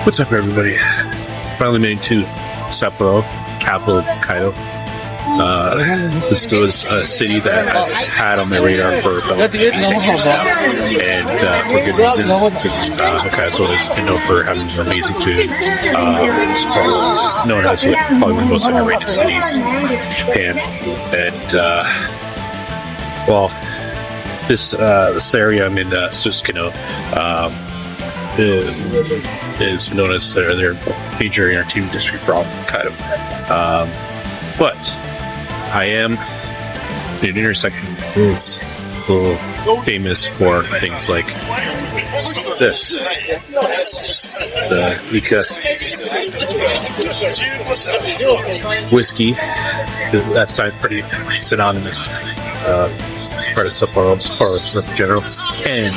What's up, everybody? Finally made it to Sapporo, capital of Hokkaido. This was a city that I've had on my radar for about 10 years now, and for good reason. Hokkaido is known for having amazing food. It's known as probably one of the most underrated cities in Japan. And this area I'm in, Susukino, is known as their major entertainment district for all kind of. But I am in an intersection that is famous for things like this. The Ika whiskey. That sign's pretty synonymous. It's part of Sapporo in general. And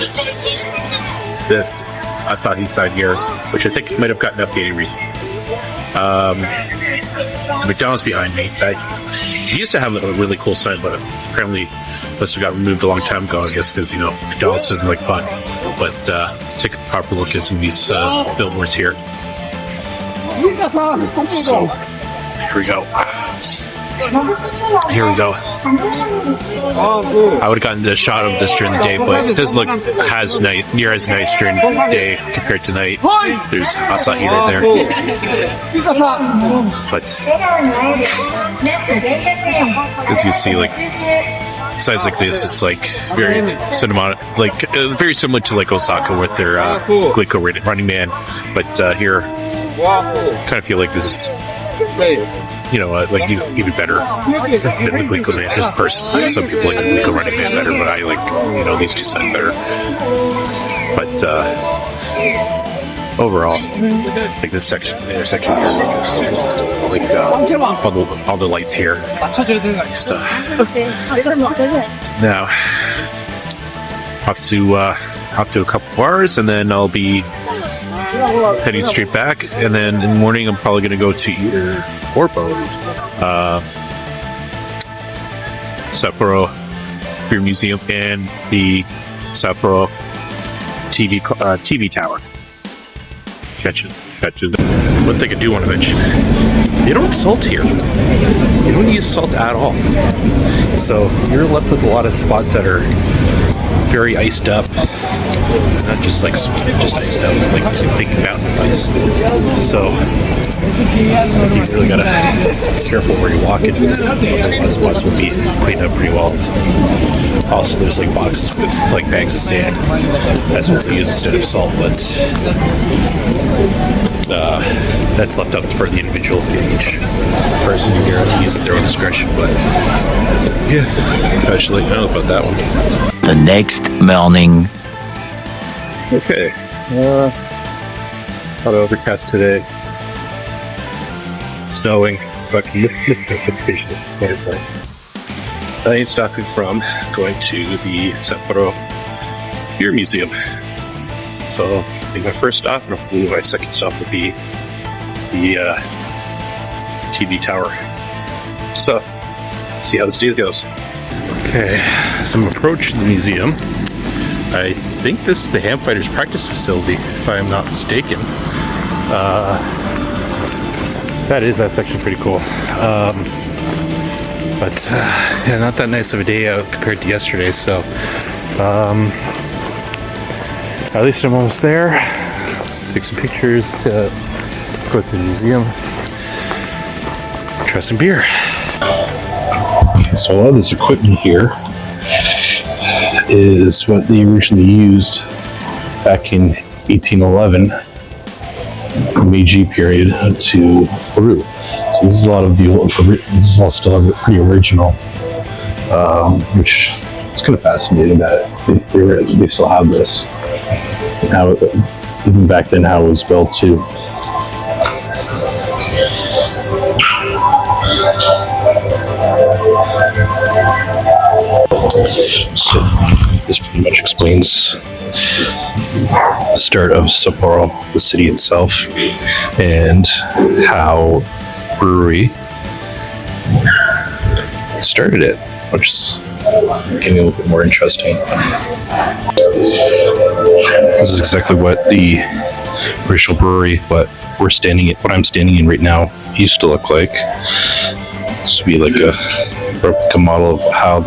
this Asahi sign here, which I think might have gotten updated recently. The McDonald's behind me. He used to have a really cool sign, but apparently must have got removed a long time ago, I guess, because, McDonald's doesn't like fun. But let's take a proper look at some of these billboards here. So, here we go. Here we go. I would have gotten a shot of this during the day, but it doesn't look near as nice during the day compared to night. There's Asahi right there. But as you see, like signs like this, it's like very cinematic, like very similar to like Osaka with their Glico Running Man. But here, kind of feel like this is, like even better than the Glico Man. Just personally, some people like the Glico Running Man better, but I like these two sound better. But overall, like this intersection here, like all the lights here. Now, off to a couple bars, and then I'll be heading straight back, and then in the morning I'm probably going to go to either Orpo, Sapporo Beer Museum, and the Sapporo TV tower. Gotcha. One thing I do want to mention, they don't salt here. You don't use salt at all. So you're left with a lot of spots that are very iced up. Not just iced up, like big mountain ice. So you really gotta be careful where you're walking. The spots will be cleaned up pretty well. Also, there's like boxes with like bags of sand. That's what they use instead of salt, but that's left up for the individual. Each person here use at their own discretion. But yeah, actually, I don't know about that one. The next morning. Okay. Not overcast today. Snowing, but precipitation at the same time. I ain't stopping from going to the Sapporo Beer Museum. So I think my first stop, and hopefully my second stop will be the TV tower. So, see how this day goes. Okay, so I'm approaching the museum. I think this is the Ham Fighters practice facility, if I am not mistaken. That's actually pretty cool. But not that nice of a day out compared to yesterday, so at least I'm almost there. Take some pictures to go to the museum. Try some beer. So a lot of this equipment here is what they originally used back in 1811, Meiji period, to brew. So this is a lot of the old. This is all still pretty original, which is kind of fascinating that they still have this. And how even back then, how it was built too. So this pretty much explains the start of Sapporo, the city itself, and how brewery started it, which is getting a little bit more interesting. This is exactly what the original brewery, what I'm standing in right now used to look like. This would be like a replica model of how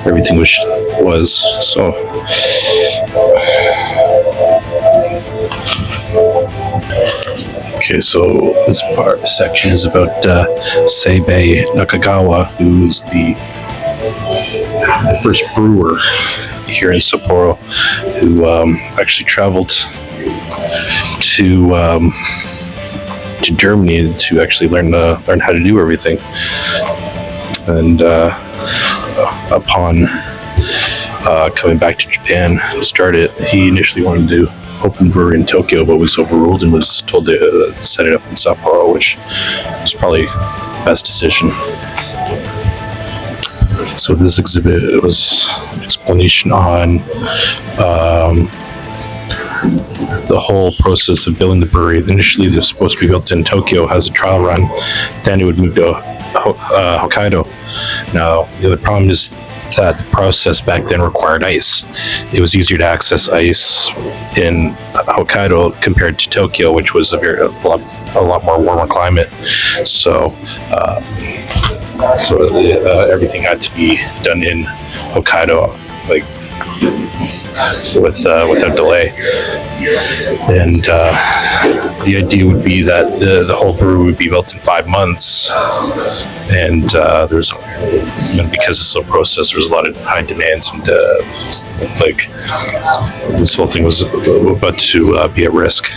everything was. So okay, so this section is about Seibei Nakagawa, who is the first brewer here in Sapporo, who actually traveled to Germany to actually learn how to do everything. And upon coming back to Japan to start it, he initially wanted to open a brewery in Tokyo, but was overruled and was told to set it up in Sapporo, which was probably the best decision. So this exhibit was an explanation on the whole process of building the brewery. Initially, it was supposed to be built in Tokyo as a trial run. Then it would move to Hokkaido. Now, the other problem is that the process back then required ice. It was easier to access ice in Hokkaido compared to Tokyo, which was a lot more warmer climate. So everything had to be done in Hokkaido, like without delay. And the idea would be that the whole brewery would be built in 5 months, and because it's a process, there was a lot of high demands, and this whole thing was about to be at risk.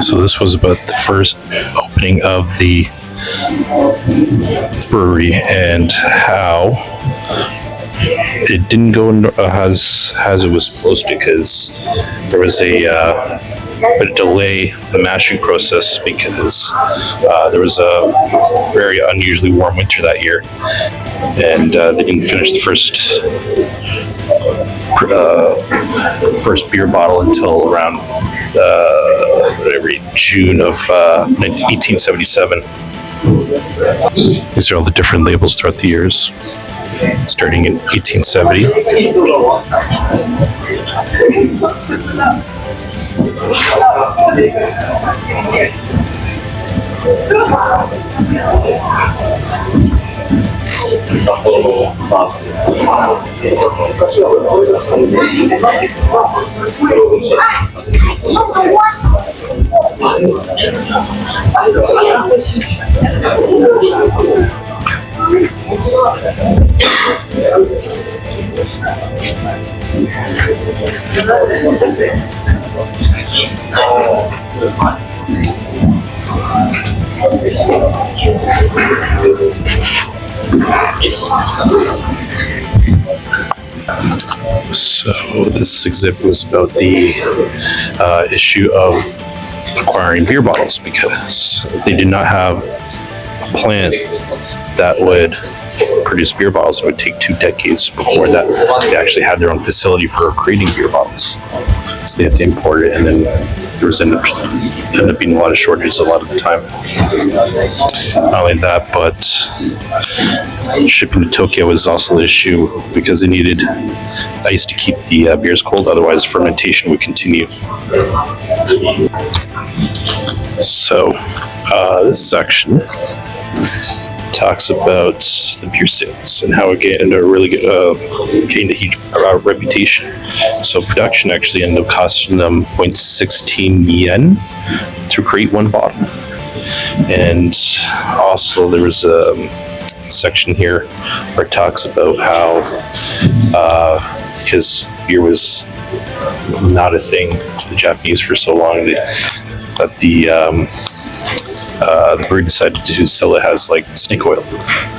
So this was about the first opening of the brewery and how it didn't go as it was supposed to, because there was a delay in the mashing process because there was a very unusually warm winter that year, and they didn't finish the first beer bottle until around June of 1877. These are all the different labels throughout the years, starting in 1870. So this exhibit was about the issue of acquiring beer bottles, because they did not have a plant that would produce beer bottles. It would take 2 decades before that they actually had their own facility for creating beer bottles. So they had to import it, and then there was ended up being a lot of shortages a lot of the time. Not only that, but shipping to Tokyo was also an issue because they needed ice to keep the beers cold, otherwise fermentation would continue. So this section talks about the beer sales and how it gained a huge reputation. So production actually ended up costing them 0.16 yen to create one bottle. And also there was a section here where it talks about how because beer was not a thing to the Japanese for so long, that the brewery decided to sell it as like snake oil,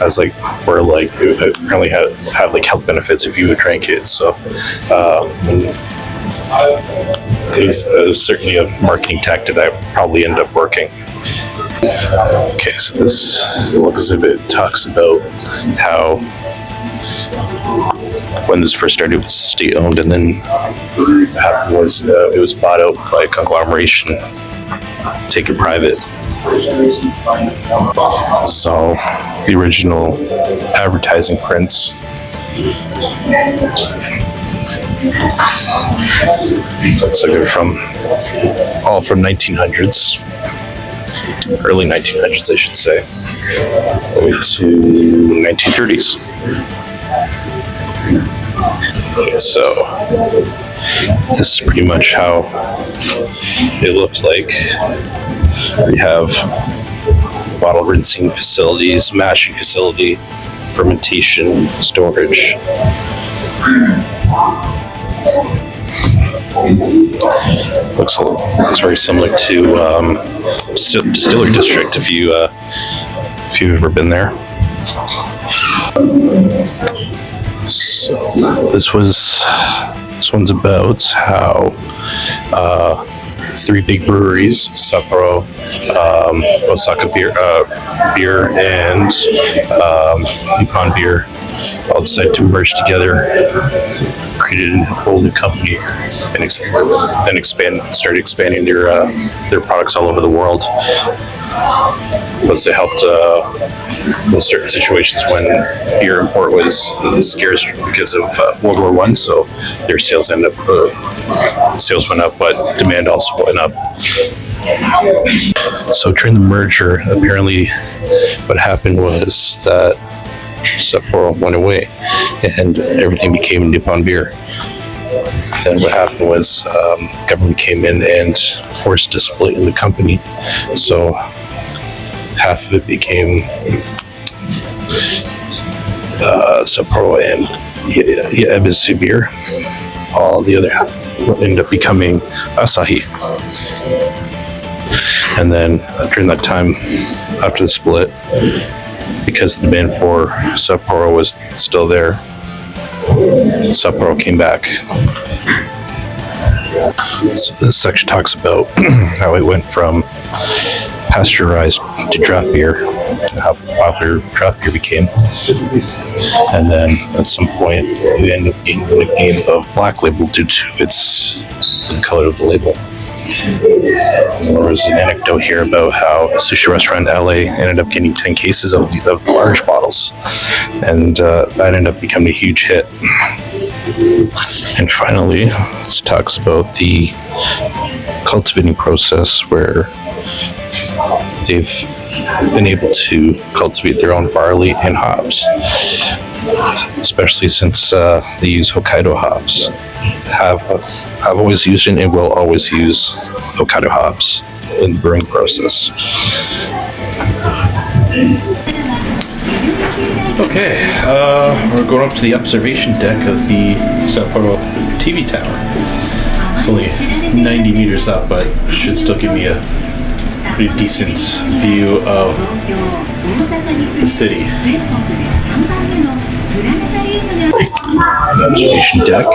as like where like it apparently had like health benefits if you drank it. So it was certainly a marketing tactic that probably ended up working. Okay, so this little exhibit talks about how when this first started, it was state-owned, and then what happened was it was bought out by a conglomeration, taken private. So the original advertising prints. So they're all from 1900s, early 1900s, I should say, all the way to 1930s. Okay, so this is pretty much how it looked like. We have bottle rinsing facilities, mashing facility, fermentation, storage. Looks very similar to Distiller District if you've ever been there. So this one's about how three big breweries, Sapporo, Osaka beer, and Nippon beer, all decided to merge together, created a whole new company, and then started expanding their products all over the world. Plus, it helped with certain situations when beer import was scarce because of World War I. So their sales went up, but demand also went up. So during the merger, apparently, what happened was that Sapporo went away, and everything became Nippon beer. Then what happened was government came in and forced a split in the company. So half of it became Sapporo and Ebisu beer. All the other half ended up becoming Asahi. And then during that time, after the split, because the demand for Sapporo was still there, Sapporo came back. So this section talks about how it went from pasteurized to draft beer, how popular draft beer became. And then at some point, it ended up getting the nickname of Black Label due to the color of the label. There was an anecdote here about how a sushi restaurant in LA ended up getting 10 cases of the large bottles, and that ended up becoming a huge hit. And finally, this talks about the cultivating process where they've been able to cultivate their own barley and hops, especially since they use Hokkaido hops. I've always used it and will always use Hokkaido hops in the brewing process. Okay, we're going up to the observation deck of the Sapporo TV tower. It's only 90 meters up, but should still give me a pretty decent view of the city. The observation deck.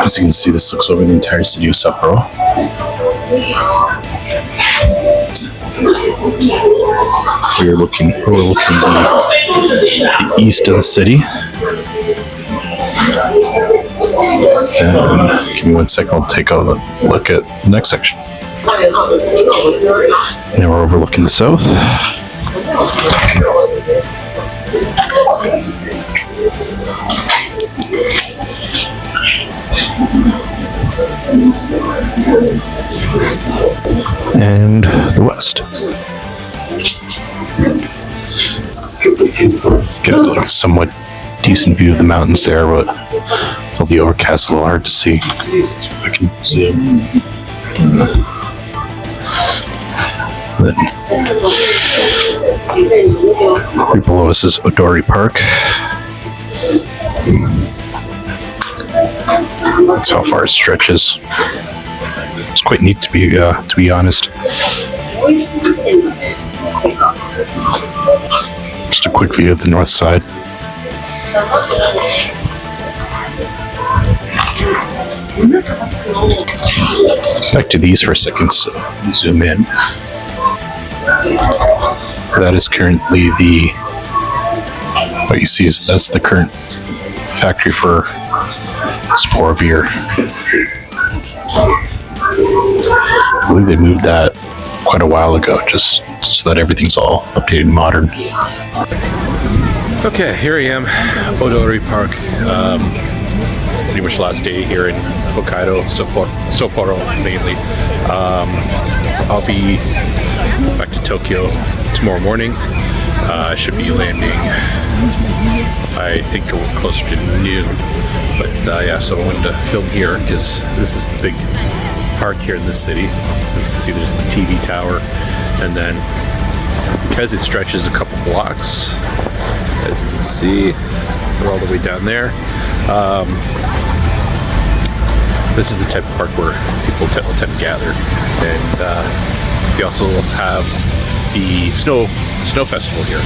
As you can see, this looks over the entire city of Sapporo. We're looking the east of the city. And give me 1 second, I'll take a look at the next section. Now we're overlooking the south. And the west. Get a somewhat decent view of the mountains there, but it'll be overcast, a little hard to see. I can zoom. Then right below us is Odori Park. That's how far it stretches. It's quite neat to be honest. Just a quick view of the north side. Back to the east for a second, so zoom in. That is currently what you see is that's the current factory for Sapporo beer. I believe they moved that quite a while ago, just so that everything's all updated and modern. Okay, here I am, Odori Park. pretty much last day here in Hokkaido, Sapporo mainly. I'll be back to Tokyo tomorrow morning. I should be landing, I think, closer to noon. But yeah, so I wanted to film here because this is the big park here in this city. As you can see, there's the TV tower, and then because it stretches a couple blocks, as you can see, we're all the way down there. This is the type of park where people tend to gather, and they also have the snow festival here,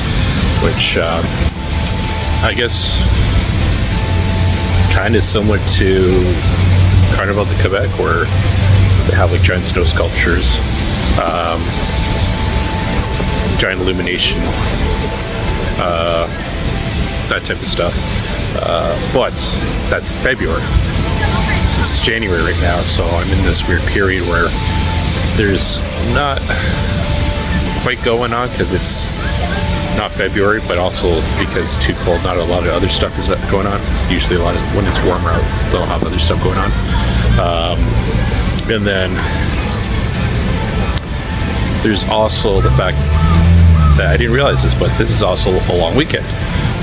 which I guess kind of similar to Carnival de Quebec, where they have like giant snow sculptures, giant illumination, that type of stuff. But that's in February. It's January right now, so I'm in this weird period where there's not quite going on because it's not February, but also because it's too cold, not a lot of other stuff is going on. Usually a lot of, when it's warmer out, they'll have other stuff going on. And then there's also the fact that I didn't realize this, but this is also a long weekend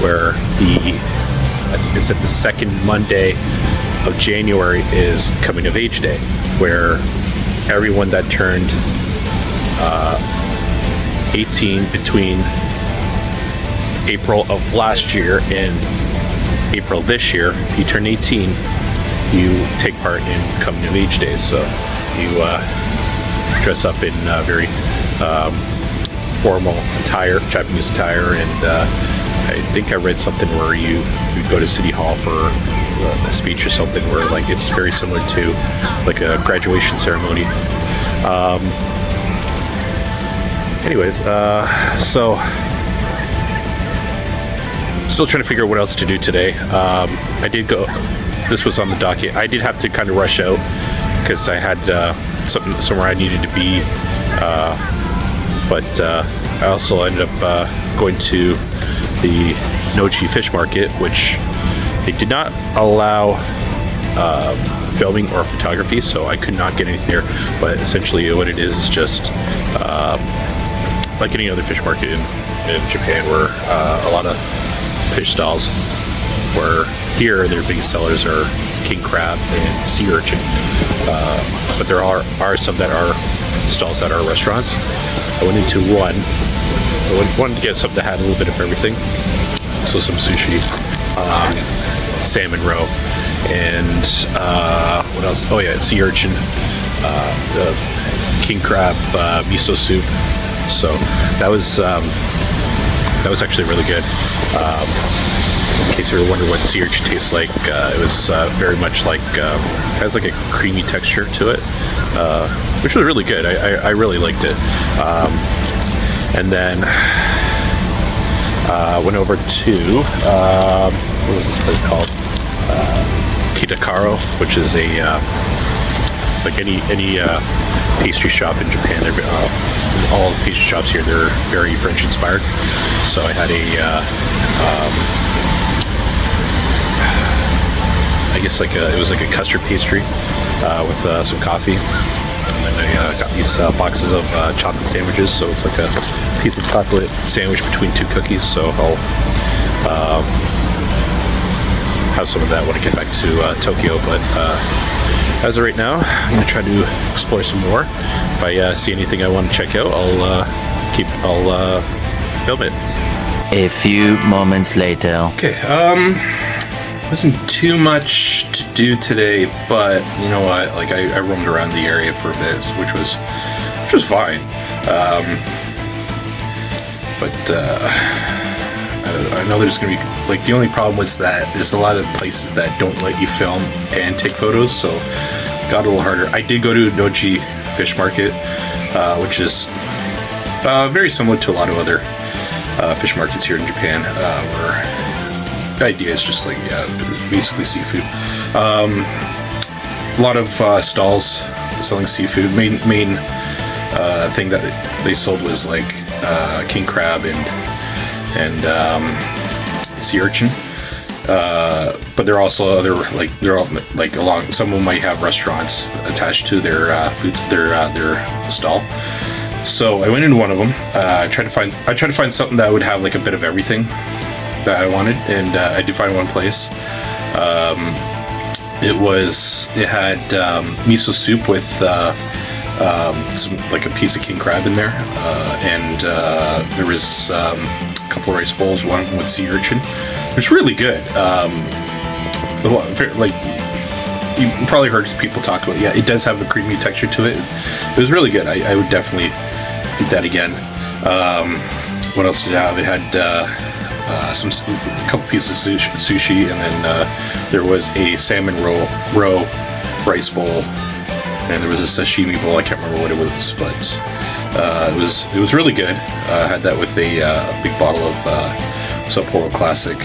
where I think it's at the second Monday of January is coming of age day, where everyone that turned 18 between April of last year and April this year, if you turn 18, you take part in coming of age days. So you dress up in very formal attire, Japanese attire, and I think I read something where you go to City Hall for a speech or something where like it's very similar to like a graduation ceremony. Anyways, so still trying to figure out what else to do today. I did go, this was on the docket. I did have to kind of rush out because I had somewhere I needed to be, but I also ended up going to the Nochi Fish Market, which they did not allow filming or photography, so I could not get anything there. But essentially what it is just like any other fish market in Japan, where a lot of fish stalls, where here their biggest sellers are king crab and sea urchin, but there are some that are stalls that are restaurants. I went into one. I wanted to get something that had a little bit of everything, so some sushi, salmon roe, and what else? Oh yeah, sea urchin, the king crab miso soup. So that was actually really good. In case you were wondering what sea urchin tastes like, it was very much like has like a creamy texture to it, which was really good. I really liked it. And then went over to what was this place called? Kitakaro, which is a like any pastry shop in Japan. All the pastry shops here, they're very French inspired. So I had I guess it was like a custard pastry with some coffee. And then I got these boxes of chocolate sandwiches. So it's like a piece of chocolate sandwich between two cookies. So I'll have some of that when I get back to Tokyo. But as of right now, I'm going to try to explore some more. If I see anything I want to check out, I'll film it. A few moments later. Okay, wasn't too much to do today, but you know what? Like I roamed around the area for a bit, which was fine. But I know there's gonna be like the only problem was that there's a lot of places that don't let you film and take photos, so it got a little harder. I did go to Nochi Fish Market, which is very similar to a lot of other fish markets here in Japan, where the idea is just like basically seafood. A lot of stalls selling seafood. Main thing that they sold was like king crab and sea urchin. but there are also other they're all along. Some of them might have restaurants attached to their their stall. So I went into one of them. I tried to find something that would have like a bit of everything that I wanted, and I did find one place. It had miso soup with some like a piece of king crab in there, and there was a couple of rice bowls, one with sea urchin. It was really good. Like you probably heard people talk about. Yeah, it does have a creamy texture to it. It was really good. I would definitely eat that again. What else did it have? It had a couple pieces of sushi, and then there was a salmon roe rice bowl, and there was a sashimi bowl. I can't remember what it was, but it was really good. I had that with a big bottle of Sapporo Classic,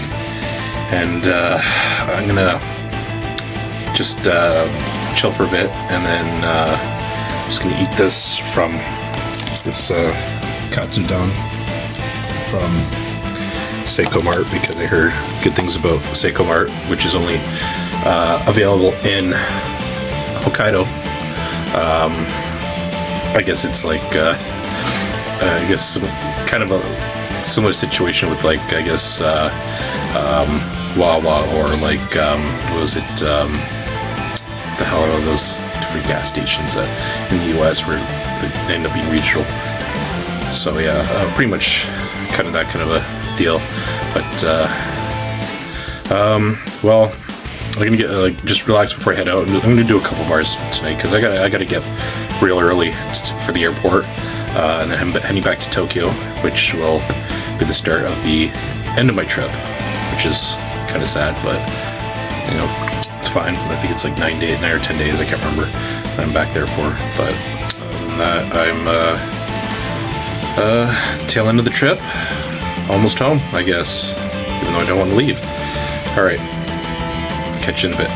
and I'm gonna just chill for a bit, and then just gonna eat this from this katsudon from Seiko Mart, because I heard good things about Seiko Mart, which is only available in Hokkaido. I guess it's like kind of a similar situation with like Wawa, or like what was it? The hell are those different gas stations in the U.S. where they end up being regional? So yeah, pretty much kind of that kind of a deal. But well, I'm gonna get just relax before I head out. I'm gonna do a couple bars tonight because I gotta get real early for the airport, and then heading back to Tokyo, which will be the start of the end of my trip, which is kind of sad, but you know, it's fine. I think it's like 9 or 10 days. I can't remember. I'm back there for, but other than that, I'm tail end of the trip, almost home, I guess, even though I don't want to leave. All right, catch you in a bit.